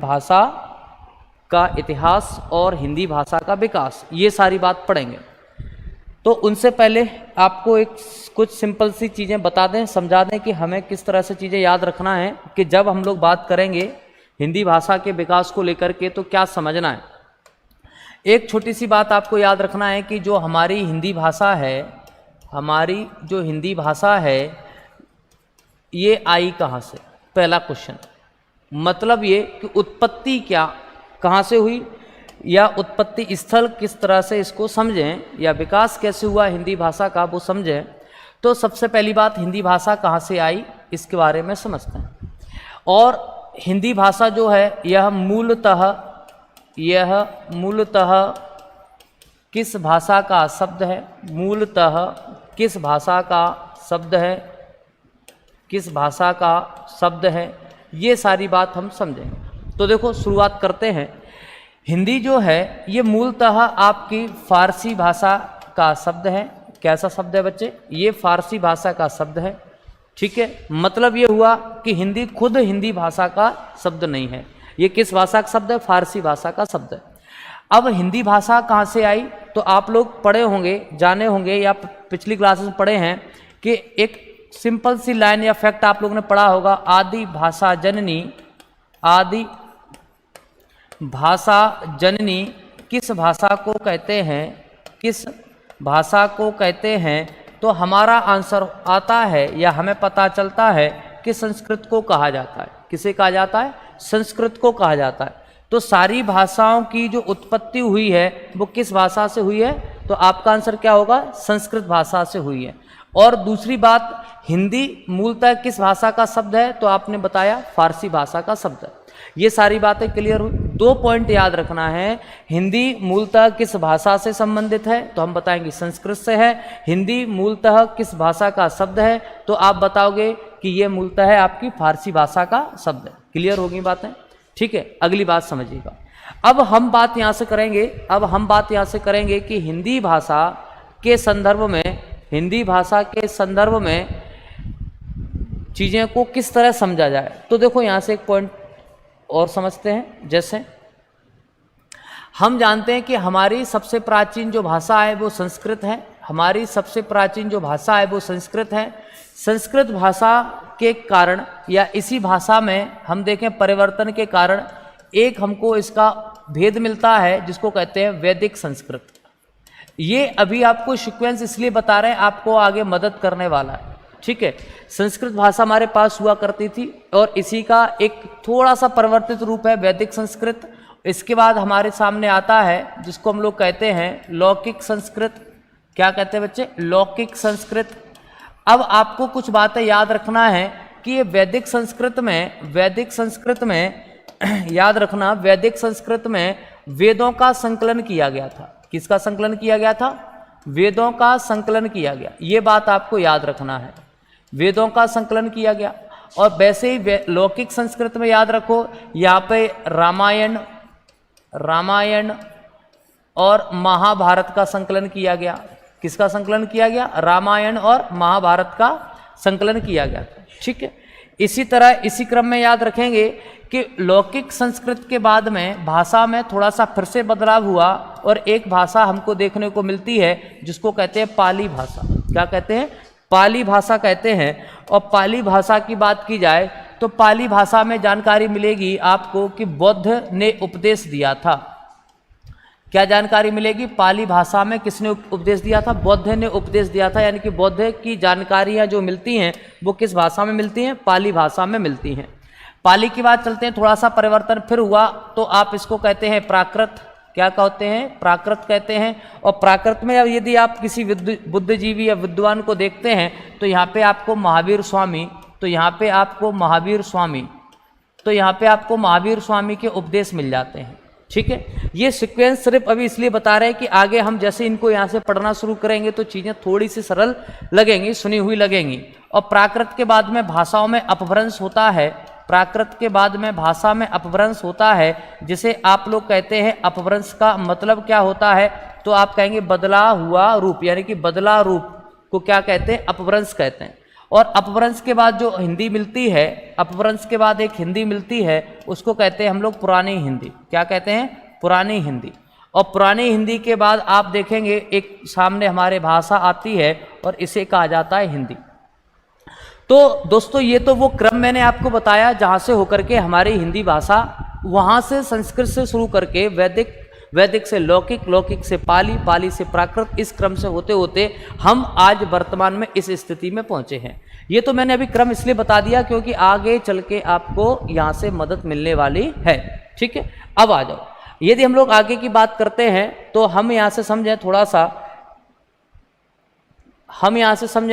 भाषा का इतिहास और हिंदी भाषा का विकास, ये सारी बात पढ़ेंगे। तो उनसे पहले आपको एक कुछ सिंपल सी चीज़ें बता दें, समझा दें कि हमें किस तरह से चीज़ें याद रखना है कि जब हम लोग बात करेंगे हिंदी भाषा के विकास को लेकर के तो क्या समझना है। एक छोटी सी बात आपको याद रखना है कि जो हमारी हिंदी भाषा है, हमारी जो हिंदी भाषा है ये आई कहाँ से, पहला क्वेश्चन। मतलब ये कि उत्पत्ति क्या कहाँ से हुई, या उत्पत्ति स्थल किस तरह से इसको समझें, या विकास कैसे हुआ हिंदी भाषा का वो समझें। तो सबसे पहली बात, हिंदी भाषा कहाँ से आई इसके बारे में समझते हैं। और हिंदी भाषा जो है यह मूलतः किस भाषा का शब्द है, मूलतः किस भाषा का शब्द है, किस भाषा का शब्द है, ये सारी बात हम समझेंगे। तो देखो शुरुआत करते हैं। हिंदी जो है ये मूलतः आपकी फारसी भाषा का शब्द है। कैसा शब्द है बच्चे? ये फारसी भाषा का शब्द है, ठीक है। मतलब ये हुआ कि हिंदी खुद हिंदी भाषा का शब्द नहीं है, ये किस भाषा का शब्द है? फारसी भाषा का शब्द है। अब हिंदी भाषा कहाँ से आई, तो आप लोग पढ़े होंगे, जाने होंगे या पिछली क्लासेस में पढ़े हैं कि एक सिंपल सी लाइन या फैक्ट आप लोगों ने पढ़ा होगा, आदि भाषा जननी, आदि भाषा जननी किस भाषा को कहते हैं, किस भाषा को कहते हैं। तो हमारा आंसर आता है या हमें पता चलता है कि संस्कृत को कहा जाता है। किसे कहा जाता है? संस्कृत को कहा जाता है। तो सारी भाषाओं की जो उत्पत्ति हुई है वो किस भाषा से हुई है? तो आपका आंसर क्या होगा? संस्कृत भाषा से हुई है। और दूसरी बात, हिंदी मूलतः किस भाषा का शब्द है? तो आपने बताया फारसी भाषा का शब्द है। ये सारी बातें क्लियर हुई। 2 पॉइंट याद रखना है, हिंदी मूलतः किस भाषा से संबंधित है, तो हम बताएंगे संस्कृत से है। हिंदी मूलतः किस भाषा का शब्द है, तो आप बताओगे कि ये मूलतः है आपकी फारसी भाषा का शब्द है। क्लियर होगी बातें? ठीक है, अगली बात समझिएगा। अब हम बात यहाँ से करेंगे कि हिंदी भाषा के संदर्भ में, हिंदी भाषा के संदर्भ में चीज़ें को किस तरह समझा जाए। तो देखो यहाँ से एक पॉइंट और समझते हैं। जैसे हम जानते हैं कि हमारी सबसे प्राचीन जो भाषा है वो संस्कृत है, हमारी सबसे प्राचीन जो भाषा है वो संस्कृत है। संस्कृत भाषा के कारण या इसी भाषा में हम देखें परिवर्तन के कारण एक हमको इसका भेद मिलता है जिसको कहते हैं वैदिक संस्कृत। ये अभी आपको सीक्वेंस इसलिए बता रहे हैं, आपको आगे मदद करने वाला है, ठीक है। संस्कृत भाषा हमारे पास हुआ करती थी और इसी का एक थोड़ा सा परिवर्तित रूप है वैदिक संस्कृत। इसके बाद हमारे सामने आता है जिसको हम लोग कहते हैं लौकिक संस्कृत। क्या कहते हैं बच्चे? लौकिक संस्कृत। अब आपको कुछ बातें याद रखना है कि ये वैदिक संस्कृत में याद रखना, वैदिक संस्कृत में वेदों का संकलन किया गया था। किसका संकलन किया गया था? वेदों का संकलन किया गया। ये बात आपको याद रखना है, वेदों का संकलन किया गया। और वैसे ही लौकिक संस्कृत में याद रखो, यहाँ पे रामायण और महाभारत का संकलन किया गया। किसका संकलन किया गया? रामायण और महाभारत का संकलन किया गया, ठीक है। इसी तरह इसी क्रम में याद रखेंगे कि लौकिक संस्कृत के बाद में भाषा में थोड़ा सा फिर से बदलाव हुआ और एक भाषा हमको देखने को मिलती है जिसको कहते हैं पाली भाषा। क्या कहते हैं? पाली भाषा कहते हैं। और पाली भाषा की बात की जाए तो पाली भाषा में जानकारी मिलेगी आपको कि बुद्ध ने उपदेश दिया था। क्या जानकारी मिलेगी? पाली भाषा में किसने उपदेश दिया था? बुद्ध ने उपदेश दिया था। यानी कि बुद्ध की जानकारियाँ जो मिलती हैं वो किस भाषा में मिलती हैं? पाली भाषा में मिलती हैं। पाली की बात चलते हैं, थोड़ा सा परिवर्तन फिर हुआ तो आप इसको कहते हैं प्राकृत। क्या कहते हैं? प्राकृत कहते हैं। और प्राकृत में यदि आप किसी बुद्धिजीवी या विद्वान को देखते हैं तो यहाँ पे आपको महावीर स्वामी के उपदेश मिल जाते हैं, ठीक है। ये सीक्वेंस सिर्फ अभी इसलिए बता रहे हैं कि आगे हम जैसे इनको यहाँ से पढ़ना शुरू करेंगे तो चीज़ें थोड़ी सी सरल लगेंगी, सुनी हुई लगेंगी। और प्राकृत के बाद में भाषाओं में अपभ्रंश होता है, प्राकृत के बाद में भाषा में अपभ्रंश होता है, जिसे आप लोग कहते हैं अपभ्रंश का मतलब क्या होता है? तो आप कहेंगे बदला हुआ रूप, यानी कि बदला रूप को क्या कहते हैं? अपभ्रंश कहते हैं। और अपभ्रंश के बाद जो हिंदी मिलती है, अपभ्रंश के बाद एक हिंदी मिलती है, उसको कहते हैं हम लोग पुरानी हिंदी। क्या कहते हैं? पुरानी हिंदी। और पुरानी हिंदी के बाद आप देखेंगे एक सामने हमारे भाषा आती है और इसे कहा जाता है हिंदी। तो दोस्तों ये तो वो क्रम मैंने आपको बताया जहाँ से होकर के हमारी हिंदी भाषा, वहाँ से संस्कृत से शुरू करके वैदिक, वैदिक से लौकिक, लौकिक से पाली, पाली से प्राकृत, इस क्रम से होते होते हम आज वर्तमान में इस स्थिति में पहुँचे हैं। ये तो मैंने अभी क्रम इसलिए बता दिया क्योंकि आगे चल के आपको यहाँ से मदद मिलने वाली है। ठीक है, अब आ जाओ, यदि हम लोग आगे की बात करते हैं तो हम यहाँ से समझें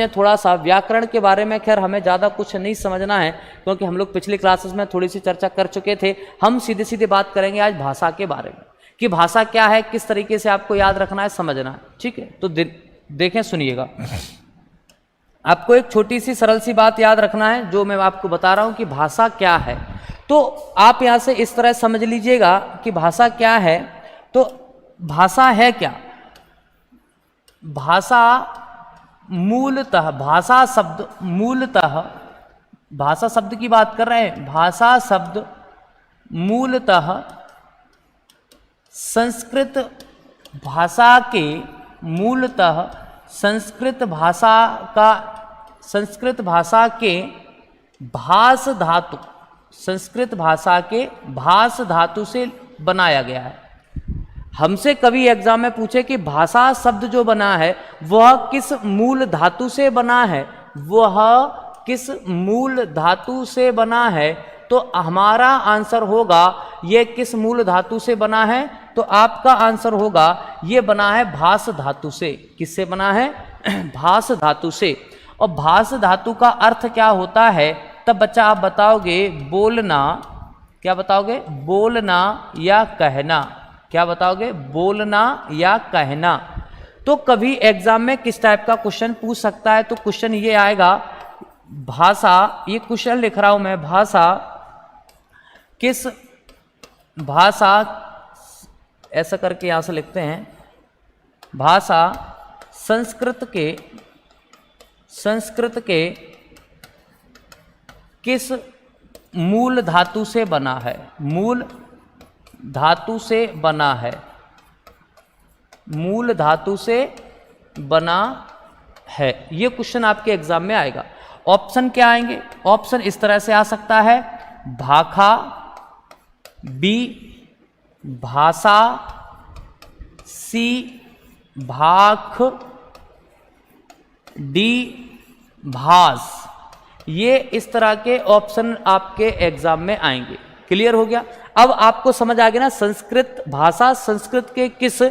थोड़ा सा, व्याकरण के बारे में। खैर हमें ज़्यादा कुछ नहीं समझना है क्योंकि हम लोग पिछली क्लासेस में थोड़ी सी चर्चा कर चुके थे। हम सीधे सीधे बात करेंगे आज भाषा के बारे में कि भाषा क्या है, किस तरीके से आपको याद रखना है, समझना है। ठीक है, तो देखें, सुनिएगा। आपको एक छोटी सी सरल सी बात याद रखना है जो मैं आपको बता रहा हूँ कि भाषा क्या है। तो आप यहाँ से इस तरह समझ लीजिएगा कि भाषा क्या है। तो भाषा है क्या? भाषा मूलतः, भाषा शब्द मूलतः, भाषा शब्द की बात कर रहे हैं, भाषा शब्द मूलतः संस्कृत भाषा के, मूलतः संस्कृत भाषा के भास धातु, संस्कृत भाषा के भास धातु से बनाया गया है। हमसे कभी एग्जाम में पूछे कि भाषा शब्द जो बना है वह किस मूल धातु से बना है, वह किस मूल धातु से बना है, तो हमारा आंसर होगा ये किस मूल धातु से बना है, तो आपका आंसर होगा ये बना है भास धातु से। किससे बना है? भास धातु से। और भास धातु का अर्थ क्या होता है? तब बच्चा आप बताओगे बोलना। क्या बताओगे? बोलना या कहना। क्या बताओगे? बोलना या कहना। तो कभी एग्जाम में किस टाइप का क्वेश्चन पूछ सकता है? तो क्वेश्चन ये आएगा, भाषा, ये क्वेश्चन लिख रहा हूं मैं, भाषा किस, भाषा ऐसा करके यहां से लिखते हैं, भाषा संस्कृत के किस मूल धातु से बना है? मूल धातु से बना है, मूल धातु से बना है। ये क्वेश्चन आपके एग्जाम में आएगा। ऑप्शन क्या आएंगे? ऑप्शन इस तरह से आ सकता है, भाखा, बी भाषा, सी भाख, डी भास। ये इस तरह के ऑप्शन आपके एग्जाम में आएंगे। क्लियर हो गया? अब आपको समझ आ गया ना, संस्कृत भाषा संस्कृत के किस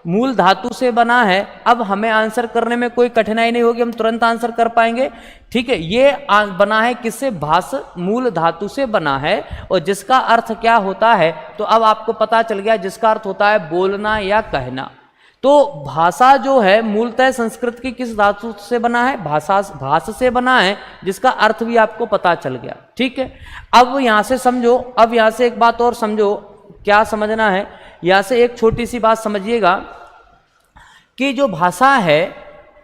मूल धातु से बना है। अब हमें आंसर करने में कोई कठिनाई नहीं होगी, हम तुरंत आंसर कर पाएंगे। ठीक है, ये बना है किससे? भास मूल धातु से बना है। और जिसका अर्थ क्या होता है, तो अब आपको पता चल गया, जिसका अर्थ होता है बोलना या कहना। तो भाषा जो है मूलतः संस्कृत की किस धातु से बना है? भाष से बना है, जिसका अर्थ भी आपको पता चल गया। ठीक है, अब यहां से समझो, अब यहां से एक बात और समझो, क्या समझना है? यहां से एक छोटी सी बात समझिएगा कि जो भाषा है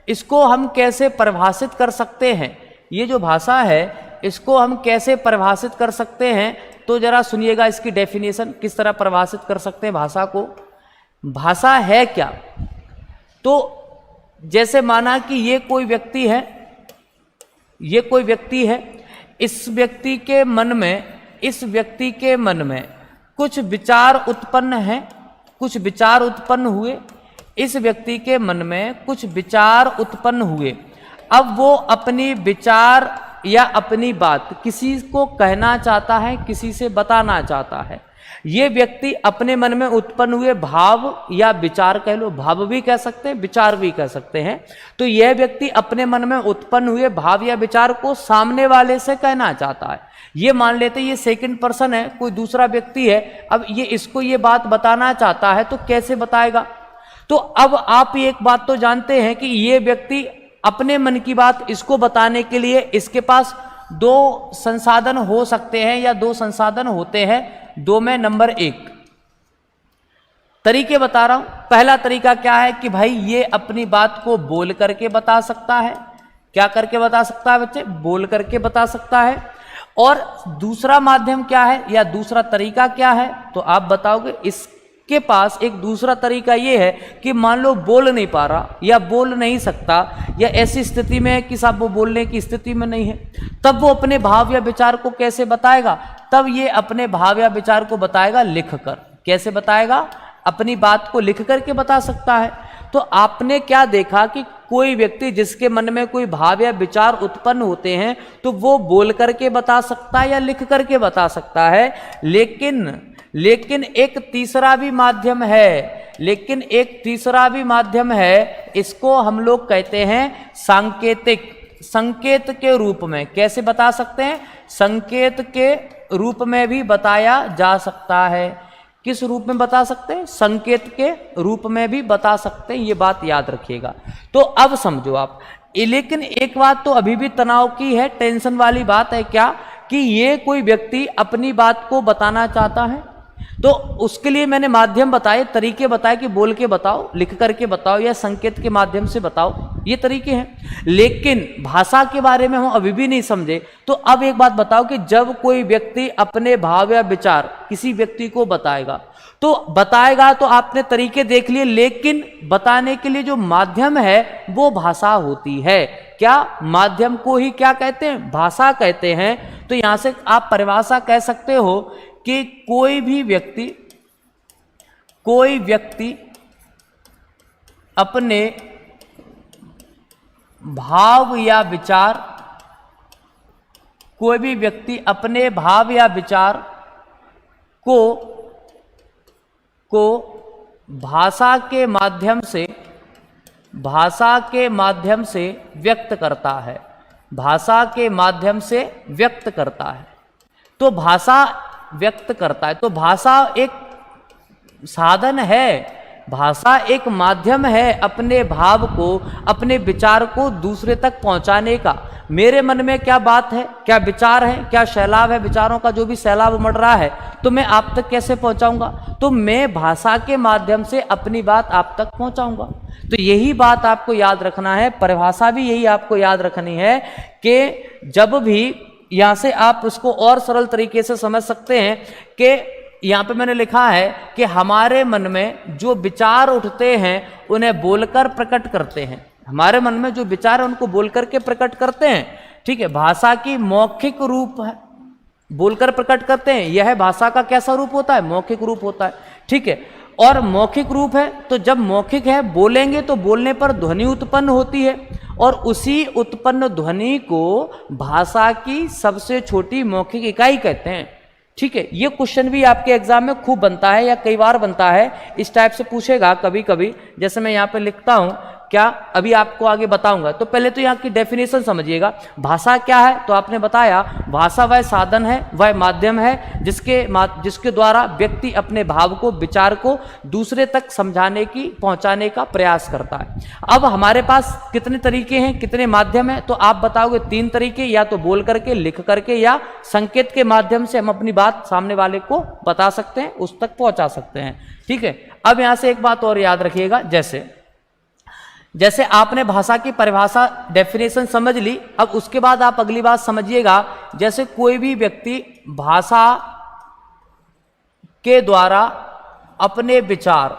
इसको हम कैसे परिभाषित कर सकते हैं। ये जो भाषा है इसको हम कैसे परिभाषित कर सकते हैं, तो जरा सुनिएगा इसकी डेफिनेशन, किस तरह परिभाषित कर सकते हैं भाषा को। भाषा है क्या? तो जैसे माना कि ये कोई व्यक्ति है, ये कोई व्यक्ति है, इस व्यक्ति के मन में कुछ विचार उत्पन्न हैं, कुछ विचार उत्पन्न हुए, इस व्यक्ति के मन में कुछ विचार उत्पन्न हुए। अब वो अपनी विचार या अपनी बात किसी को कहना चाहता है, किसी से बताना चाहता है। ये व्यक्ति अपने मन में उत्पन्न हुए भाव या विचार, कह लो, भाव भी कह सकते हैं, विचार भी कह सकते हैं। तो यह व्यक्ति अपने मन में उत्पन्न हुए भाव या विचार को सामने वाले से कहना चाहता है। ये मान लेते ये सेकंड पर्सन है, कोई दूसरा व्यक्ति है, अब ये इसको ये बात बताना चाहता है, तो कैसे बताएगा? तो अब आप एक बात तो जानते हैं कि ये व्यक्ति अपने मन की बात इसको बताने के लिए इसके पास दो संसाधन हो सकते हैं या दो संसाधन होते हैं। दो में नंबर एक तरीके बता रहा हूं। पहला तरीका क्या है कि भाई ये अपनी बात को बोल करके बता सकता है। क्या करके बता सकता है बच्चे? बोल करके बता सकता है। और दूसरा माध्यम क्या है या दूसरा तरीका क्या है? तो आप बताओगे। इसके पास एक दूसरा तरीका ये है कि मान लो बोल नहीं पा रहा या बोल नहीं सकता या ऐसी स्थिति में है कि साहब वो बोलने की स्थिति में नहीं है, तब वो अपने भाव या विचार को कैसे बताएगा? तब ये अपने भाव या विचार को बताएगा लिख कर। कैसे बताएगा? अपनी बात को लिख करके बता सकता है। तो आपने क्या देखा कि कोई व्यक्ति जिसके मन में कोई भाव या विचार उत्पन्न होते हैं तो वो बोल करके बता सकता है या लिख करके बता सकता है। लेकिन एक तीसरा भी माध्यम है, इसको हम लोग कहते हैं सांकेतिक। संकेत के रूप में कैसे बता सकते हैं? संकेत के रूप में भी बताया जा सकता है। किस रूप में बता सकते हैं? संकेत के रूप में भी बता सकते हैं, ये बात याद रखिएगा। तो अब समझो आप। लेकिन एक बात तो अभी भी तनाव की है, टेंशन वाली बात है क्या? कि ये कोई व्यक्ति अपनी बात को बताना चाहता है, तो उसके लिए मैंने माध्यम बताए, तरीके बताए कि बोल के बताओ, लिख करके बताओ या संकेत के माध्यम से बताओ, ये तरीके हैं। लेकिन भाषा के बारे में हम अभी भी नहीं समझे। तो अब एक बात बताओ कि जब कोई व्यक्ति अपने भाव या विचार किसी व्यक्ति को बताएगा तो आपने तरीके देख लिए, लेकिन बताने के लिए जो माध्यम है वो भाषा होती है। क्या? माध्यम को ही क्या कहते हैं? भाषा कहते हैं। तो यहां से आप परिभाषा कह सकते हो कि कोई व्यक्ति अपने भाव या विचार को भाषा के माध्यम से व्यक्त करता है। तो भाषा व्यक्त करता है। तो भाषा एक साधन है, भाषा एक माध्यम है अपने भाव को, अपने विचार को दूसरे तक पहुंचाने का। मेरे मन में क्या बात है, क्या विचार है, क्या सैलाब है, विचारों का जो भी सैलाब उमड़ रहा है, तो मैं आप तक कैसे पहुंचाऊंगा? तो मैं भाषा के माध्यम से अपनी बात आप तक पहुंचाऊंगा। तो यही बात आपको याद रखना है, परिभाषा भी यही आपको याद रखनी है कि जब भी यहां से आप उसको और सरल तरीके से समझ सकते हैं कि यहां पे मैंने लिखा है कि हमारे मन में जो विचार उठते हैं उन्हें बोलकर प्रकट करते हैं। हमारे मन में जो विचार है उनको बोलकर के प्रकट करते हैं। ठीक है, भाषा की मौखिक रूप है, बोलकर प्रकट करते हैं। यह भाषा का कैसा रूप होता है? मौखिक रूप होता है। ठीक है, और मौखिक रूप है तो जब मौखिक है, बोलेंगे तो बोलने पर ध्वनि उत्पन्न होती है और उसी उत्पन्न ध्वनि को भाषा की सबसे छोटी मौखिक इकाई कहते हैं। ठीक है, ये क्वेश्चन भी आपके एग्जाम में खूब बनता है या कई बार बनता है, इस टाइप से पूछेगा कभी कभी। जैसे मैं यहाँ पे लिखता हूं, क्या अभी आपको आगे बताऊंगा। तो पहले तो यहाँ की डेफिनेशन समझिएगा। भाषा क्या है? तो आपने बताया भाषा वह साधन है, वह माध्यम है जिसके द्वारा व्यक्ति अपने भाव को, विचार को दूसरे तक समझाने की, पहुंचाने का प्रयास करता है। अब हमारे पास कितने तरीके हैं, कितने माध्यम हैं? तो आप बताओगे 3 तरीके, या तो बोल करके, लिख करके या संकेत के माध्यम से हम अपनी बात सामने वाले को बता सकते हैं, उस तक पहुंचा सकते हैं। ठीक है, अब यहां से एक बात और याद रखिएगा, जैसे आपने भाषा की परिभाषा, डेफिनेशन समझ ली। अब उसके बाद आप अगली बात समझिएगा। जैसे कोई भी व्यक्ति भाषा के द्वारा अपने विचार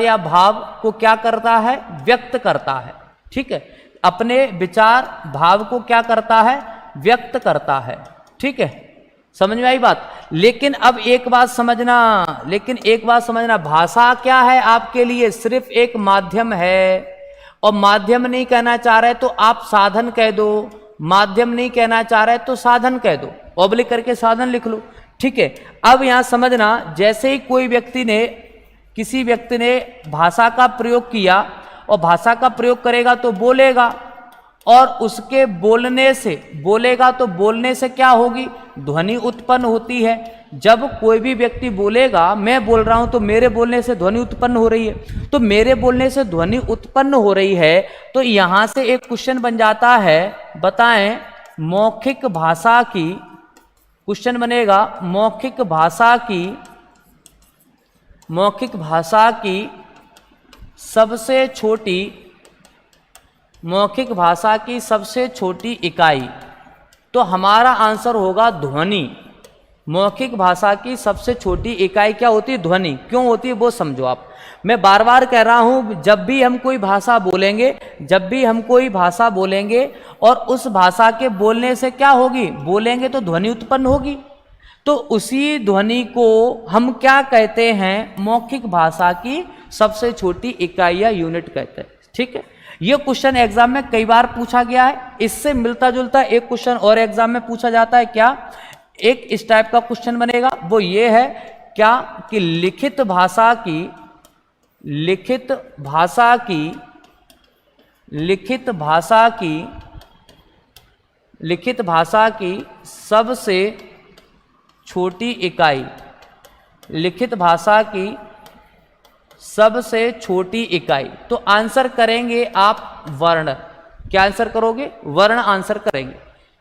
या भाव को क्या करता है? व्यक्त करता है। ठीक है, अपने विचार भाव को क्या करता है? व्यक्त करता है। ठीक है, समझ में आई बात? लेकिन अब एक बात समझना, भाषा क्या है आपके लिए? सिर्फ एक माध्यम है। और माध्यम नहीं कहना चाह रहे तो आप साधन कह दो, माध्यम नहीं कहना चाह रहे तो साधन कह दो, ऑब्लिक करके साधन लिख लो। ठीक है, अब यहां समझना, जैसे ही किसी व्यक्ति ने भाषा का प्रयोग किया और भाषा का प्रयोग करेगा तो बोलेगा, और उसके बोलने से क्या होगी? ध्वनि उत्पन्न होती है। जब कोई भी व्यक्ति बोलेगा, मैं बोल रहा हूं तो मेरे बोलने से ध्वनि उत्पन्न हो रही है, तो मेरे बोलने से ध्वनि उत्पन्न हो रही है। तो यहां से एक क्वेश्चन बन जाता है, बताएं मौखिक भाषा की मौखिक भाषा की सबसे छोटी, मौखिक भाषा की सबसे छोटी इकाई, तो हमारा आंसर होगा ध्वनि। मौखिक भाषा की सबसे छोटी इकाई क्या होती है? ध्वनि। क्यों होती है वो समझो आप। मैं बार बार कह रहा हूं, जब भी हम कोई भाषा बोलेंगे, जब भी हम कोई भाषा बोलेंगे और उस भाषा के बोलने से क्या होगी? बोलेंगे तो ध्वनि उत्पन्न होगी। तो उसी ध्वनि को हम क्या कहते हैं? मौखिक भाषा की सबसे छोटी इकाई या यूनिट कहते हैं। ठीक है, ये क्वेश्चन एग्जाम में कई बार पूछा गया है। इससे मिलता जुलता एक क्वेश्चन और एग्जाम में पूछा जाता है। क्या? एक इस टाइप का क्वेश्चन बनेगा, वो ये है क्या कि लिखित भाषा की सबसे छोटी इकाई, लिखित भाषा की सबसे छोटी इकाई। तो आंसर करेंगे आप वर्ण। क्या आंसर करोगे? वर्ण आंसर करेंगे।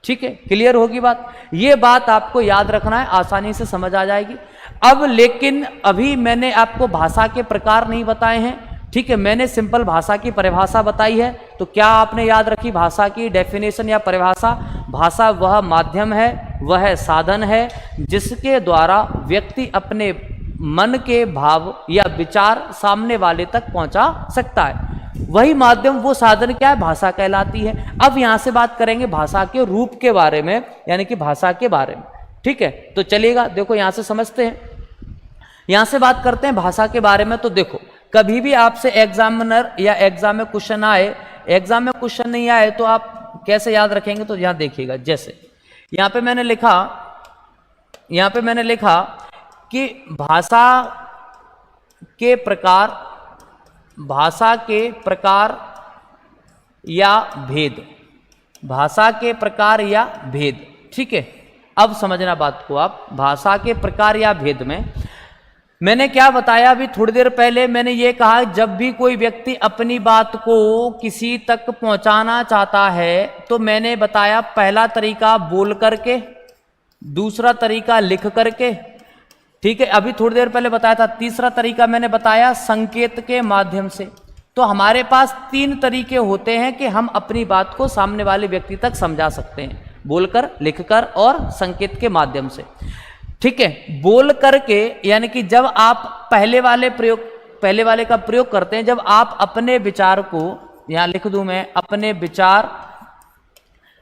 ठीक है, क्लियर होगी बात? ये बात आपको याद रखना है, आसानी से समझ आ जाएगी। अब लेकिन अभी मैंने आपको भाषा के प्रकार नहीं बताए हैं। ठीक है, मैंने सिंपल भाषा की परिभाषा बताई है। तो क्या आपने याद रखी भाषा की डेफिनेशन या परिभाषा? भाषा वह माध्यम है, वह साधन है जिसके द्वारा व्यक्ति अपने मन के भाव या विचार सामने वाले तक पहुंचा सकता है। वही माध्यम, वो साधन क्या है? भाषा कहलाती है। अब यहां से बात करेंगे भाषा के रूप के बारे में, यानी कि भाषा के बारे में। ठीक है, तो चलिएगा, देखो यहां से समझते हैं, यहां से बात करते हैं भाषा के बारे में। तो देखो, कभी भी आपसे एग्जामिनर या एग्जाम में क्वेश्चन आए, एग्जाम में क्वेश्चन नहीं आए तो आप कैसे याद रखेंगे? तो यहां देखिएगा, जैसे यहां पे मैंने लिखा कि भाषा के प्रकार या भेद, भाषा के प्रकार या भेद। ठीक है, अब समझना बात को आप। भाषा के प्रकार या भेद में मैंने क्या बताया? अभी थोड़ी देर पहले मैंने ये कहा, जब भी कोई व्यक्ति अपनी बात को किसी तक पहुंचाना चाहता है तो मैंने बताया पहला तरीका बोल करके, दूसरा तरीका लिख करके। ठीक है, अभी थोड़ी देर पहले बताया था तीसरा तरीका मैंने बताया संकेत के माध्यम से। तो हमारे पास 3 तरीके होते हैं कि हम अपनी बात को सामने वाले व्यक्ति तक समझा सकते हैं, बोलकर, लिखकर और संकेत के माध्यम से। ठीक है, बोल करके यानी कि जब आप पहले वाले का प्रयोग करते हैं, जब आप अपने विचार को, यहां लिख दूं मैं, अपने विचार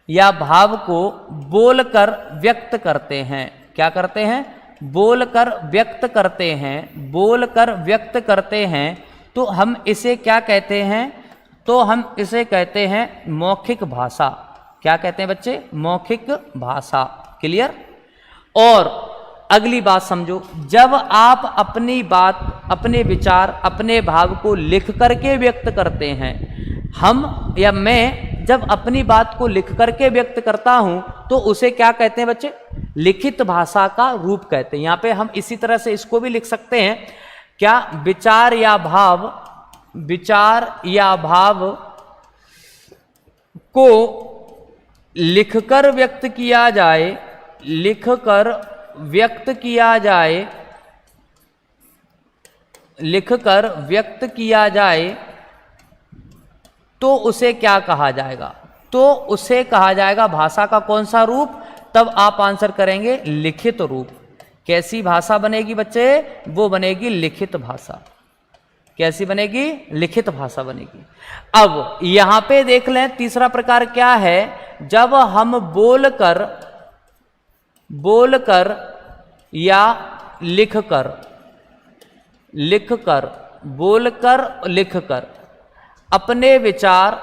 या भाव को बोलकर व्यक्त करते हैं। क्या करते हैं? बोलकर व्यक्त करते हैं, बोलकर व्यक्त करते हैं। तो हम इसे क्या कहते हैं? तो हम इसे कहते हैं मौखिक भाषा। क्या कहते हैं बच्चे? मौखिक भाषा। क्लियर? और अगली बात समझो, जब आप अपनी बात, अपने विचार, अपने भाव को लिख करके व्यक्त करते हैं, हम या मैं जब अपनी बात को लिख करके व्यक्त करता हूं तो उसे क्या कहते हैं बच्चे? लिखित भाषा का रूप कहते हैं। यहां पे हम इसी तरह से इसको भी लिख सकते हैं। क्या? विचार या भाव को लिखकर व्यक्त किया जाए, लिखकर व्यक्त किया जाए तो उसे क्या कहा जाएगा? तो उसे कहा जाएगा भाषा का कौन सा रूप? तब आप आंसर करेंगे लिखित रूप। कैसी भाषा बनेगी बच्चे? वो बनेगी लिखित भाषा। कैसी बनेगी? लिखित भाषा बनेगी। अब यहां पे देख लें तीसरा प्रकार क्या है? जब हम बोलकर या लिखकर, बोलकर लिखकर अपने विचार,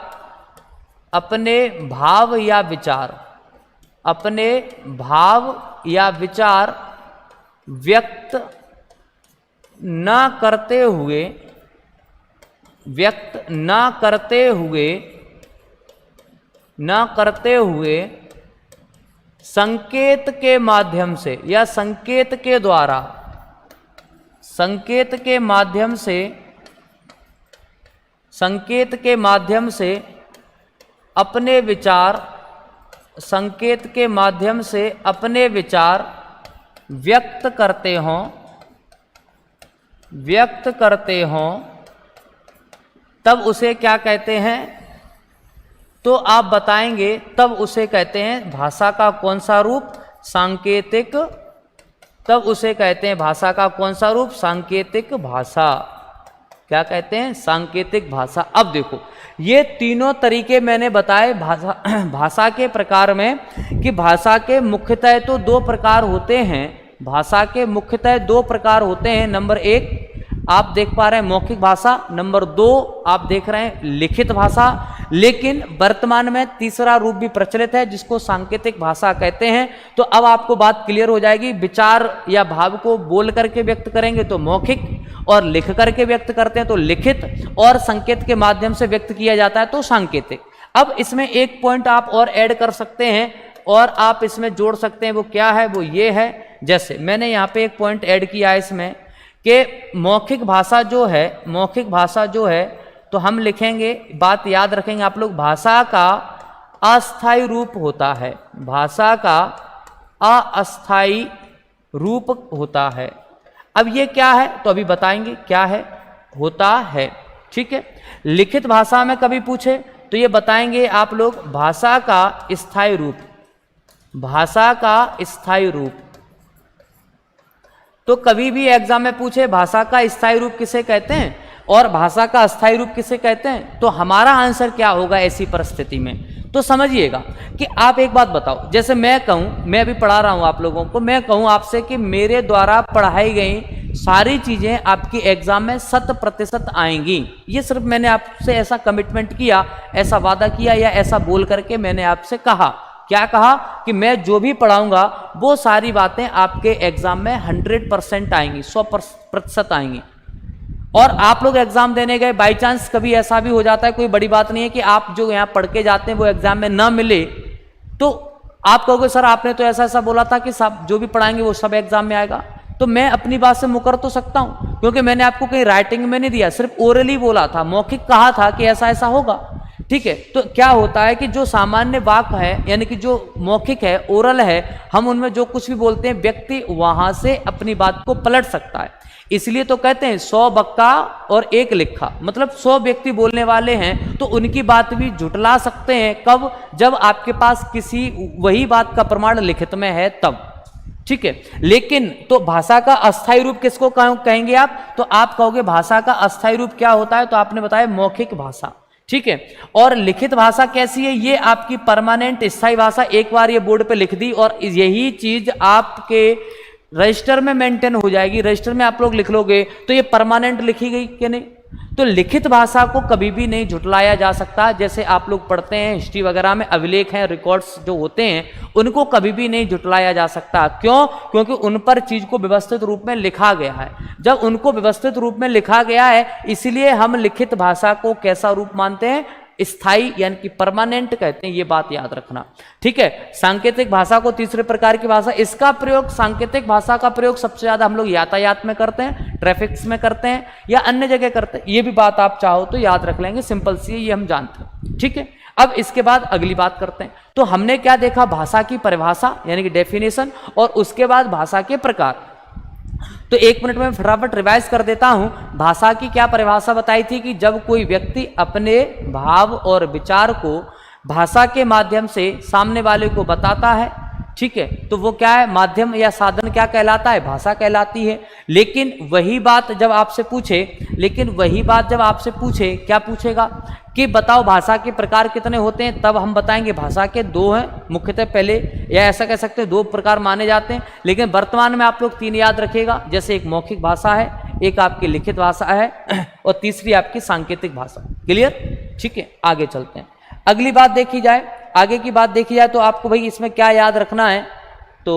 अपने भाव या विचार व्यक्त न करते हुए संकेत के माध्यम से या संकेत के माध्यम से अपने विचार व्यक्त करते हों, व्यक्त करते हों तब उसे क्या कहते हैं? तो आप बताएंगे तब उसे कहते हैं भाषा का कौन सा रूप? सांकेतिक। तब उसे कहते हैं भाषा का कौन सा रूप? सांकेतिक भाषा। क्या कहते हैं? सांकेतिक भाषा। अब देखो ये तीनों तरीके मैंने बताए भाषा के प्रकार में कि भाषा के मुख्यतः तो दो प्रकार होते हैं। भाषा के मुख्यतः दो प्रकार होते हैं। नंबर एक आप देख पा रहे हैं मौखिक भाषा, नंबर दो आप देख रहे हैं लिखित भाषा। लेकिन वर्तमान में तीसरा रूप भी प्रचलित है जिसको सांकेतिक भाषा कहते हैं। तो अब आपको बात क्लियर हो जाएगी। विचार या भाव को बोल करके व्यक्त करेंगे तो मौखिक, और लिख करके व्यक्त करते हैं तो लिखित, और संकेत के माध्यम से व्यक्त किया जाता है तो सांकेतिक। अब इसमें एक पॉइंट आप और ऐड कर सकते हैं और आप इसमें जोड़ सकते हैं। वो क्या है? वो ये है, जैसे मैंने यहाँ पे एक पॉइंट ऐड किया है इसमें कि मौखिक भाषा जो है तो हम लिखेंगे, बात याद रखेंगे आप लोग, भाषा का अस्थायी रूप होता है। भाषा का अस्थायी रूप होता है। अब ये क्या है तो अभी बताएंगे क्या है, होता है। ठीक है। लिखित भाषा में कभी पूछे तो ये बताएंगे आप लोग भाषा का स्थायी रूप। भाषा का स्थायी रूप। तो कभी भी एग्जाम में पूछे भाषा का स्थायी रूप किसे कहते हैं और भाषा का अस्थायी रूप किसे कहते हैं, तो हमारा आंसर क्या होगा ऐसी परिस्थिति में? तो समझिएगा कि आप एक बात बताओ, जैसे मैं कहूं, मैं अभी पढ़ा रहा हूं आप लोगों को, मैं कहूं आपसे कि मेरे द्वारा पढ़ाई गई सारी चीजें आपकी एग्जाम में 100% आएंगी। ये सिर्फ मैंने आपसे ऐसा कमिटमेंट किया, ऐसा वादा किया, या ऐसा बोल करके मैंने आपसे कहा। क्या कहा? कि मैं जो भी पढ़ाऊंगा वो सारी बातें आपके एग्जाम में 100% आएंगी, 100% आएंगी। और आप लोग एग्जाम देने गए, बाई चांस कभी ऐसा भी हो जाता है, कोई बड़ी बात नहीं है कि आप जो यहाँ पढ़ के जाते हैं वो एग्जाम में ना मिले, तो आप कहोगे सर आपने तो ऐसा ऐसा बोला था कि सब जो भी पढ़ाएंगे वो सब एग्जाम में आएगा। तो मैं अपनी बात से मुकर तो सकता हूं, क्योंकि मैंने आपको कहीं राइटिंग में नहीं दिया, सिर्फ ओरली बोला था, मौखिक कहा था कि ऐसा ऐसा होगा। ठीक है। तो क्या होता है कि जो सामान्य वाक्य है, यानी कि जो मौखिक है, ओरल है, हम उनमें जो कुछ भी बोलते हैं व्यक्ति वहां से अपनी बात को पलट सकता है। इसलिए तो कहते हैं 100 बक्का और 1 लिखा, मतलब 100 व्यक्ति बोलने वाले हैं तो उनकी बात भी झुटला सकते हैं। कब? जब आपके पास किसी वही बात का प्रमाण लिखित में है तब। ठीक है। लेकिन तो भाषा का अस्थायी रूप किसको कहेंगे आप? तो आप कहोगे भाषा का अस्थायी रूप क्या होता है, तो आपने बताया मौखिक भाषा। ठीक है। और लिखित भाषा कैसी है? ये आपकी परमानेंट स्थायी भाषा। एक बार ये बोर्ड पे लिख दी और यही चीज आपके रजिस्टर में मेंटेन हो जाएगी। रजिस्टर में आप लोग लिख लोगे तो ये परमानेंट लिखी गई कि नहीं। तो लिखित भाषा को कभी भी नहीं झुटलाया जा सकता। जैसे आप लोग पढ़ते हैं हिस्ट्री वगैरह में, अभिलेख हैं, रिकॉर्ड्स जो होते हैं, उनको कभी भी नहीं झुटलाया जा सकता। क्यों? क्योंकि उन पर चीज को व्यवस्थित रूप में लिखा गया है। जब उनको व्यवस्थित रूप में लिखा गया है, इसलिए हम लिखित भाषा को कैसा रूप मानते हैं? स्थायी, यानी कि परमानेंट कहते हैं। ये बात याद रखना। ठीक है। सांकेतिक भाषा को तीसरे प्रकार की भाषा, इसका प्रयोग, सांकेतिक भाषा का प्रयोग सबसे ज्यादा हम लोग यातायात में करते हैं, ट्रैफिक्स में करते हैं, या अन्य जगह करते हैं। ये भी बात आप चाहो तो याद रख लेंगे, सिंपल सी, ये हम जानते हैं। ठीक है। अब इसके बाद अगली बात करते हैं। तो हमने क्या देखा? भाषा की परिभाषा यानी कि डेफिनेशन, और उसके बाद भाषा के प्रकार। तो 1 मिनट में फटाफट रिवाइज कर देता हूं। भाषा की क्या परिभाषा बताई थी कि जब कोई व्यक्ति अपने भाव और विचार को भाषा के माध्यम से सामने वाले को बताता है, ठीक है, तो वो क्या है? माध्यम या साधन क्या कहलाता है? भाषा कहलाती है। लेकिन वही बात जब आपसे पूछे, क्या पूछेगा कि बताओ भाषा के प्रकार कितने होते हैं, तब हम बताएंगे भाषा के 2 हैं मुख्यतः पहले, या ऐसा कह सकते हैं 2 प्रकार माने जाते हैं। लेकिन वर्तमान में आप लोग 3 याद रखिएगा। जैसे एक मौखिक भाषा है, एक आपकी लिखित भाषा है, और तीसरी आपकी सांकेतिक भाषा। क्लियर? ठीक है। आगे चलते हैं। अगली बात देखी जाए, आगे की बात देखी जाए तो आपको भाई इसमें क्या याद रखना है, तो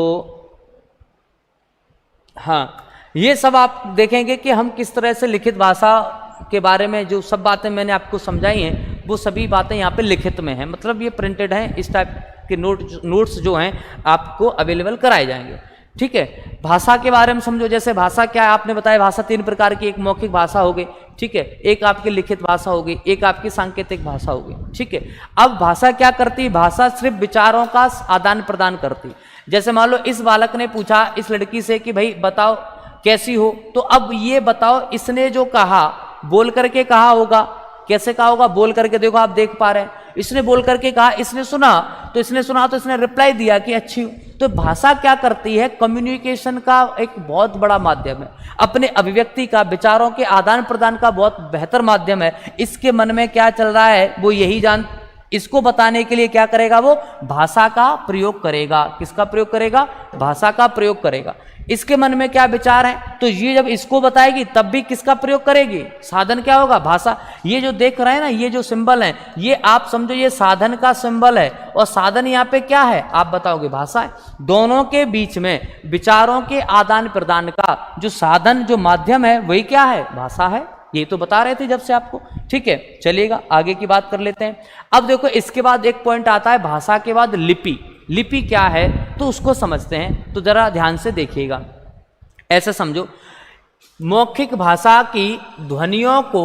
हाँ, ये सब आप देखेंगे कि हम किस तरह से लिखित भाषा के बारे में जो सब बातें मैंने आपको समझाई हैं, वो सभी बातें यहाँ पे लिखित में हैं, मतलब ये प्रिंटेड हैं। इस टाइप के नोट्स जो हैं आपको अवेलेबल कराए जाएंगे। ठीक है। भाषा के बारे में समझो। जैसे भाषा क्या है, आपने बताया भाषा 3 प्रकार की, एक मौखिक भाषा हो गई, ठीक है, एक आपकी लिखित भाषा हो गई, एक आपकी सांकेतिक भाषा हो गई। ठीक है। अब भाषा क्या करती है? भाषा सिर्फ विचारों का आदान प्रदान करती है। जैसे मान लो इस बालक ने पूछा इस लड़की से कि भाई बताओ कैसी हो। तो अब ये बताओ, इसने जो कहा बोल करके कहा होगा, कैसे कहा होगा, बोल करके। देखो आप देख पा रहे हैं, इसने बोल करके कहा, इसने सुना तो इसने रिप्लाई दिया कि अच्छी हूं। तो भाषा क्या करती है, कम्युनिकेशन का एक बहुत बड़ा माध्यम है, अपने अभिव्यक्ति का, विचारों के आदान प्रदान का बहुत बेहतर माध्यम है। इसके मन में क्या चल रहा है वो यही इसको बताने के लिए क्या करेगा, वो भाषा का प्रयोग करेगा। किसका प्रयोग करेगा, भाषा का प्रयोग करेगा। इसके मन में क्या विचार है, तो ये जब इसको बताएगी तब भी किसका प्रयोग करेगी, साधन क्या होगा, भाषा। ये जो देख रहे हैं ना, ये जो सिंबल है, ये आप समझो ये साधन का सिंबल है, और साधन यहाँ पे क्या है आप बताओगे, भाषा है। दोनों के बीच में विचारों के आदान प्रदान का जो साधन, जो माध्यम है, वही क्या है, भाषा है। ये तो बता रहे थे जब से आपको, ठीक है। चलिएगा आगे की बात कर लेते हैं। अब देखो इसके बाद एक पॉइंट आता है, भाषा के बाद लिपि। लिपि क्या है तो उसको समझते हैं, तो जरा ध्यान से देखिएगा। ऐसे समझो, मौखिक भाषा की ध्वनियों को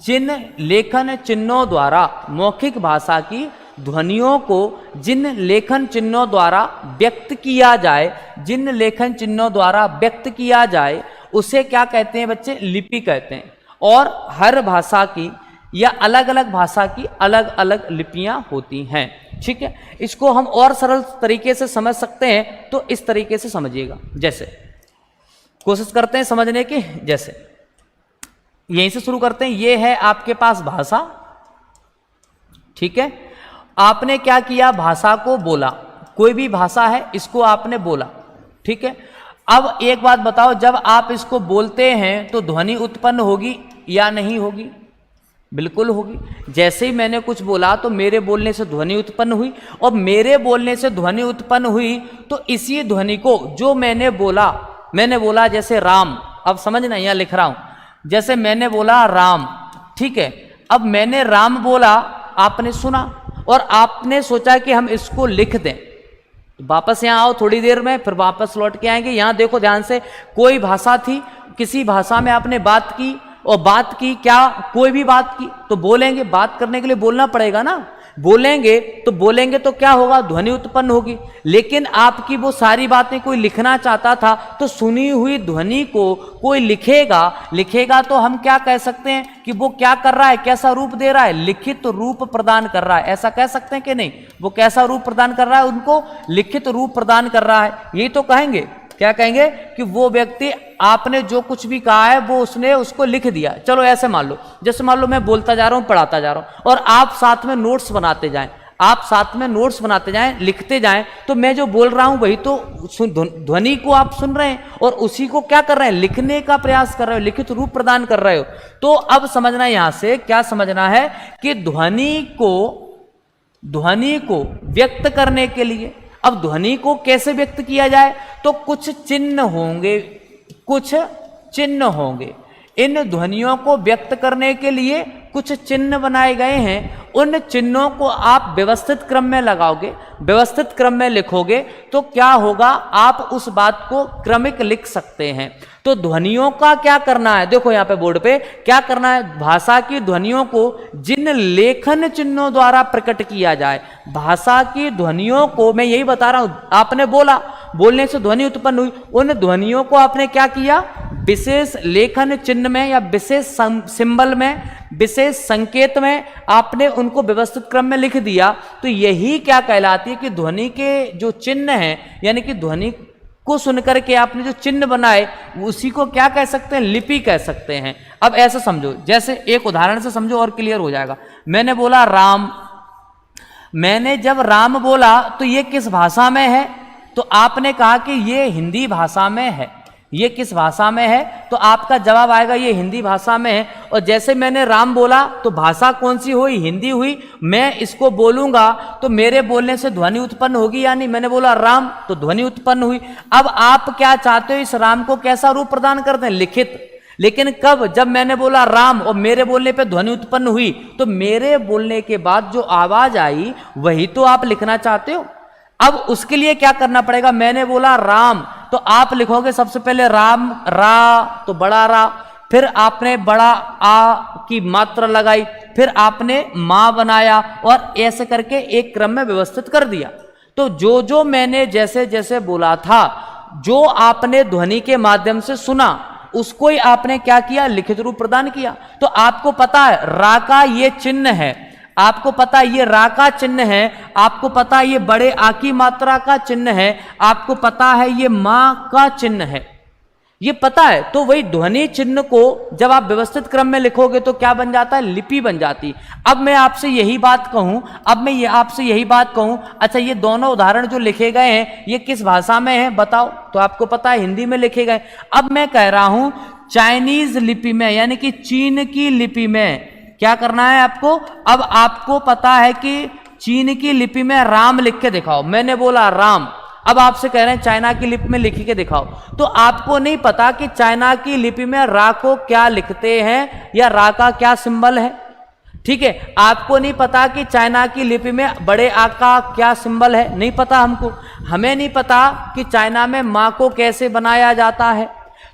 जिन लेखन चिन्हों द्वारा, मौखिक भाषा की ध्वनियों को जिन लेखन चिन्हों द्वारा व्यक्त किया जाए, जिन लेखन चिन्हों द्वारा व्यक्त किया जाए, उसे क्या कहते हैं बच्चे, लिपि कहते हैं। और हर भाषा की या अलग अलग भाषा की अलग अलग लिपियां होती हैं, ठीक है। इसको हम और सरल तरीके से समझ सकते हैं, तो इस तरीके से समझिएगा। जैसे कोशिश करते हैं समझने की, जैसे यहीं से शुरू करते हैं। ये है आपके पास भाषा, ठीक है। आपने क्या किया, भाषा को बोला, कोई भी भाषा है इसको आपने बोला, ठीक है। अब एक बात बताओ, जब आप इसको बोलते हैं तो ध्वनि उत्पन्न होगी या नहीं होगी, बिल्कुल होगी। जैसे ही मैंने कुछ बोला तो मेरे बोलने से ध्वनि उत्पन्न हुई, और मेरे बोलने से ध्वनि उत्पन्न हुई तो इसी ध्वनि को जो मैंने बोला जैसे राम, अब समझना यहाँ लिख रहा हूं, जैसे मैंने बोला राम, ठीक है। अब मैंने राम बोला, आपने सुना और आपने सोचा कि हम इसको लिख दें। वापस यहाँ आओ थोड़ी देर में, फिर वापस लौट के आएंगे। यहाँ देखो ध्यान से, कोई भाषा थी, किसी भाषा में आपने बात की, और बात की क्या, कोई भी बात की तो बोलेंगे, बात करने के लिए बोलना पड़ेगा ना, बोलेंगे तो क्या होगा, ध्वनि उत्पन्न होगी। लेकिन आपकी वो सारी बातें कोई लिखना चाहता था, तो सुनी हुई ध्वनि को कोई लिखेगा तो हम क्या कह सकते हैं कि वो क्या कर रहा है, कैसा रूप दे रहा है, लिखित रूप प्रदान कर रहा है। ऐसा कह सकते हैं कि नहीं, वो कैसा रूप प्रदान कर रहा है, उनको लिखित रूप प्रदान कर रहा है। यही तो कहेंगे, क्या कहेंगे कि वो व्यक्ति, आपने जो कुछ भी कहा है वो उसने उसको लिख दिया। चलो ऐसे मान लो, जैसे मान लो मैं बोलता जा रहा हूं, पढ़ाता जा रहा हूं, और आप साथ में नोट्स बनाते जाएं, लिखते जाएं, तो मैं जो बोल रहा हूं वही तो ध्वनि को आप सुन रहे हैं, और उसी को क्या कर रहे हैं, लिखने का प्रयास कर रहे हो, लिखित रूप प्रदान कर रहे हो। तो अब समझना, यहां से क्या समझना है कि ध्वनि को व्यक्त करने के लिए, अब ध्वनि को कैसे व्यक्त किया जाए, तो कुछ चिन्ह होंगे। इन ध्वनियों को व्यक्त करने के लिए कुछ चिन्ह बनाए गए हैं। उन चिन्हों को आप व्यवस्थित क्रम में लगाओगे, व्यवस्थित क्रम में लिखोगे, तो क्या होगा, आप उस बात को क्रमिक लिख सकते हैं। तो ध्वनियों का क्या करना है, देखो यहाँ पे बोर्ड पे क्या करना है, भाषा की ध्वनियों को जिन लेखन चिन्हों द्वारा प्रकट किया जाए, भाषा की ध्वनियों को, मैं यही बता रहा हूं, आपने बोला, बोलने से ध्वनि उत्पन्न हुई, उन ध्वनियों को आपने क्या किया, विशेष लेखन चिन्ह में या विशेष सिंबल में, विशेष संकेत में आपने उनको व्यवस्थित क्रम में लिख दिया। तो यही क्या कहलाती है कि ध्वनि के जो चिन्ह हैं, यानी कि ध्वनि को सुनकर के आपने जो चिन्ह बनाए, उसी को क्या कह सकते हैं, लिपि कह सकते हैं। अब ऐसा समझो, जैसे एक उदाहरण से समझो और क्लियर हो जाएगा। मैंने बोला राम, मैंने जब राम बोला तो ये किस भाषा में है, तो आपने कहा कि ये हिंदी भाषा में है। ये किस भाषा में है, तो आपका जवाब आएगा ये हिंदी भाषा में है। और जैसे मैंने राम बोला तो भाषा कौन सी हुई, हिंदी हुई। मैं इसको बोलूंगा तो मेरे बोलने से ध्वनि उत्पन्न होगी या नहीं, मैंने बोला राम तो ध्वनि उत्पन्न हुई। अब आप क्या चाहते हो, इस राम को कैसा रूप प्रदान करते हैं, लिखित। लेकिन कब, जब मैंने बोला राम और मेरे बोलने पे ध्वनि उत्पन्न हुई, तो मेरे बोलने के बाद जो आवाज आई वही तो आप लिखना चाहते हो। अब उसके लिए क्या करना पड़ेगा, मैंने बोला राम तो आप लिखोगे सबसे पहले राम, रा तो बड़ा रा, फिर आपने बड़ा आ की मात्रा लगाई, फिर आपने मां बनाया, और ऐसे करके एक क्रम में व्यवस्थित कर दिया। तो जो मैंने जैसे जैसे बोला था जो आपने ध्वनि के माध्यम से सुना उसको ही आपने क्या किया, लिखित रूप प्रदान किया। तो आपको पता है रा का ये चिन्ह है, आपको पता है ये रा का चिन्ह है, आपको पता है ये बड़े आ की मात्रा का चिन्ह है, आपको पता है ये मां का चिन्ह है, ये पता है। तो वही ध्वनि चिन्ह को जब आप व्यवस्थित क्रम में लिखोगे तो क्या बन जाता है, लिपि बन जाती। अब मैं आपसे यही बात कहूं, आपसे यही बात कहूं, अच्छा ये दोनों उदाहरण जो लिखे गए हैं ये किस भाषा में है बताओ, तो आपको पता है हिंदी में लिखे गए। अब मैं कह रहा हूं चाइनीज लिपि में, यानी कि चीन की लिपि में क्या करना है आपको। अब आपको पता है कि चीन की लिपि में राम लिख के दिखाओ, मैंने बोला राम, अब आपसे कह रहे हैं चाइना की लिपि में लिख के दिखाओ, तो आपको नहीं पता कि चाइना की लिपि में रा को क्या लिखते हैं या रा का क्या सिंबल है, ठीक है। आपको नहीं पता कि चाइना की लिपि में बड़े आ का क्या सिंबल है, नहीं पता हमको। हमें नहीं पता कि चाइना में मां को कैसे बनाया जाता है।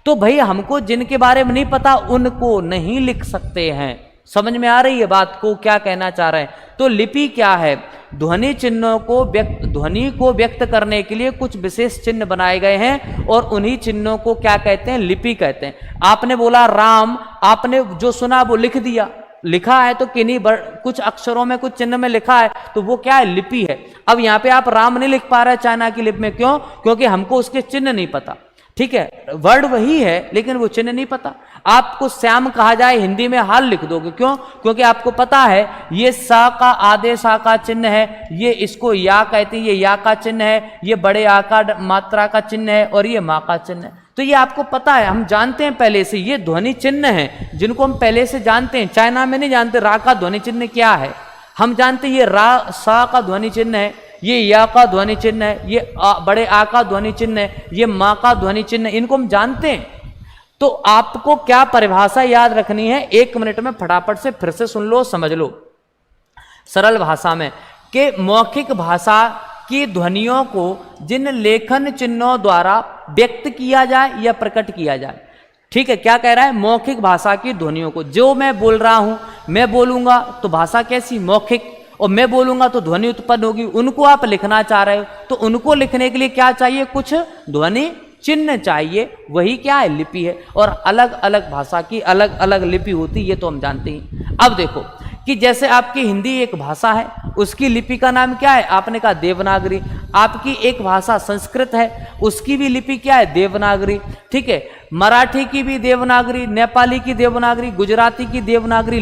तो भाई हमको जिनके बारे में नहीं पता उनको नहीं लिख सकते हैं। समझ में आ रही है बात को क्या कहना चाह रहे हैं। तो लिपि क्या है, ध्वनि चिन्हों को ध्वनि को व्यक्त करने के लिए कुछ विशेष चिन्ह बनाए गए हैं और उन्हीं चिन्हों को क्या कहते हैं, लिपि कहते हैं। आपने बोला राम, आपने जो सुना वो लिख दिया, लिखा है तो किन्हीं कुछ अक्षरों में कुछ चिन्ह में लिखा है तो वो क्या है, लिपि है। अब यहाँ पे आप राम नहीं लिख पा रहे चाइना की लिपि में, क्यों, क्योंकि हमको उसके चिन्ह नहीं पता, ठीक है। वर्ड वही है लेकिन वो चिन्ह नहीं पता। आपको श्याम कहा जाए हिंदी में हाल लिख दोगे, क्यों, क्योंकि आपको पता है ये सा का आदेश आ का चिन्ह है, ये इसको या कहते हैं, ये या का चिन्ह है, ये बड़े आ का मात्रा का चिन्ह है और ये माँ का चिन्ह है। तो ये आपको पता है, हम जानते हैं पहले से, ये ध्वनि चिन्ह है जिनको हम पहले से जानते हैं। चाइना में नहीं जानते रा का ध्वनि चिन्ह क्या है, हम जानते हैं ये रा सा का ध्वनि चिन्ह है, ये या का ध्वनि चिन्ह है, ये बड़े आ का ध्वनि चिन्ह है, ये मां का ध्वनि चिन्ह है, इनको हम जानते हैं। तो आपको क्या परिभाषा याद रखनी है, 1 मिनट में फटाफट से फिर से सुन लो, समझ लो सरल भाषा में, कि मौखिक भाषा की ध्वनियों को जिन लेखन चिन्हों द्वारा व्यक्त किया जाए या प्रकट किया जाए, ठीक है। क्या कह रहा है, मौखिक भाषा की ध्वनियों को, जो मैं बोल रहा हूं, मैं बोलूंगा तो भाषा कैसी, मौखिक, और मैं बोलूंगा तो ध्वनि उत्पन्न होगी, उनको आप लिखना चाह रहे हो तो उनको लिखने के लिए क्या चाहिए, कुछ ध्वनि चिन्ह चाहिए, वही क्या है, लिपि है। और अलग अलग भाषा की अलग अलग लिपि होती है, ये तो हम जानते हैं। अब देखो कि जैसे आपकी हिंदी एक भाषा है, उसकी लिपि का नाम क्या है, आपने कहा देवनागरी। आपकी एक भाषा संस्कृत है, उसकी भी लिपि क्या है, देवनागरी, ठीक है। मराठी की भी देवनागरी, नेपाली की देवनागरी, गुजराती की देवनागरी,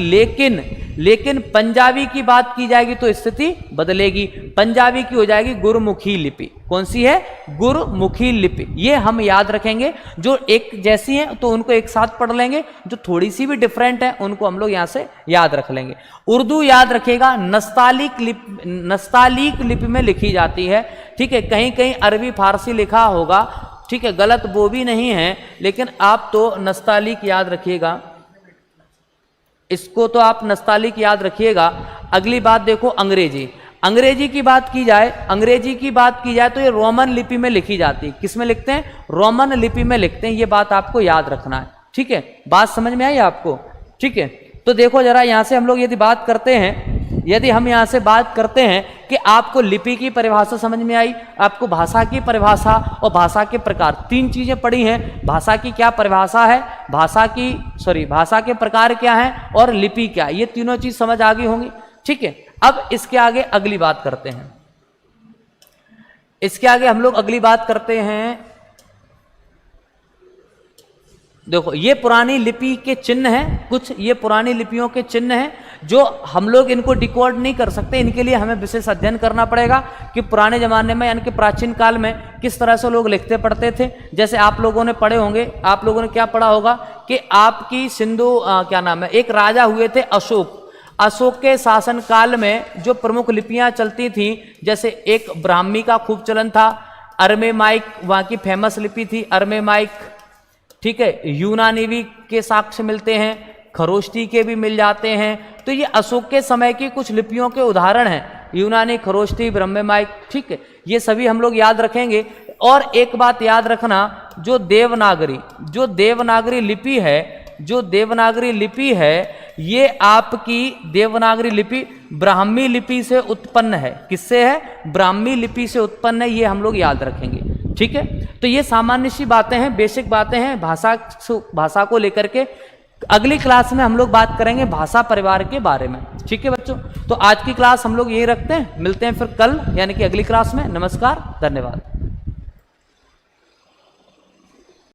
लेकिन पंजाबी की बात की जाएगी तो स्थिति बदलेगी, पंजाबी की हो जाएगी गुरुमुखी लिपि। कौन सी है, गुरुमुखी लिपि। ये हम याद रखेंगे, जो एक जैसी हैं तो उनको एक साथ पढ़ लेंगे, जो थोड़ी सी भी डिफरेंट है उनको हम लोग यहाँ से याद रख लेंगे। उर्दू याद रखेगा, नस्तालीक लिपि में लिखी जाती है, ठीक है। कहीं कहीं अरबी फारसी लिखा होगा, ठीक है, गलत वो भी नहीं है, लेकिन आप तो नस्तालीक याद रखिएगा, इसको तो आप नस्तालीक याद रखिएगा। अगली बात देखो अंग्रेजी की बात की जाए तो ये रोमन लिपि में लिखी जाती है। किस में लिखते हैं, रोमन लिपि में लिखते हैं, ये बात आपको याद रखना है, ठीक है। बात समझ में आई आपको, ठीक है। तो देखो जरा यहाँ से हम लोग यदि हम यहाँ से बात करते हैं कि आपको लिपि की परिभाषा समझ में आई, आपको भाषा की परिभाषा और भाषा के प्रकार, 3 चीजें पढ़ी हैं। भाषा की क्या परिभाषा है, भाषा के प्रकार क्या है और लिपि क्या है, ये तीनों चीज समझ आ गई होंगी, ठीक है। अब इसके आगे अगली बात करते हैं, हम लोग अगली बात करते हैं। देखो ये पुरानी लिपि के चिन्ह हैं, कुछ ये पुरानी लिपियों के चिन्ह हैं जो हम लोग इनको डिकोड नहीं कर सकते, इनके लिए हमें विशेष अध्ययन करना पड़ेगा कि पुराने जमाने में यानी कि प्राचीन काल में किस तरह से लोग लिखते पढ़ते थे। जैसे आप लोगों ने पढ़े होंगे, आप लोगों ने क्या पढ़ा होगा कि आपकी एक राजा हुए थे अशोक के शासन काल में जो प्रमुख लिपियां चलती थी, जैसे एक ब्राह्मी का खूब चलन था, अरमेमाइक वहाँ की फेमस लिपि थी, अरमेमाइक, ठीक है। यूनानी के साक्ष्य मिलते हैं, खरोष्टी के भी मिल जाते हैं। तो ये अशोक के समय की कुछ लिपियों के उदाहरण हैं, यूनानी, खरोष्टी, ब्रह्ममाइक, ठीक है। ये सभी हम लोग याद रखेंगे। और एक बात याद रखना, जो देवनागरी लिपि है, ये आपकी देवनागरी लिपि ब्राह्मी लिपि से उत्पन्न है। किससे है, ब्राह्मी लिपि से उत्पन्न है, ये हम लोग याद रखेंगे, ठीक है, तो ये सामान्य सी बातें हैं, बेसिक बातें हैं भाषा को लेकर के। अगली क्लास में हम लोग बात करेंगे भाषा परिवार के बारे में। ठीक है बच्चों, तो आज की क्लास हम लोग यही रखते हैं, मिलते हैं फिर कल यानी कि अगली क्लास में। नमस्कार, धन्यवाद।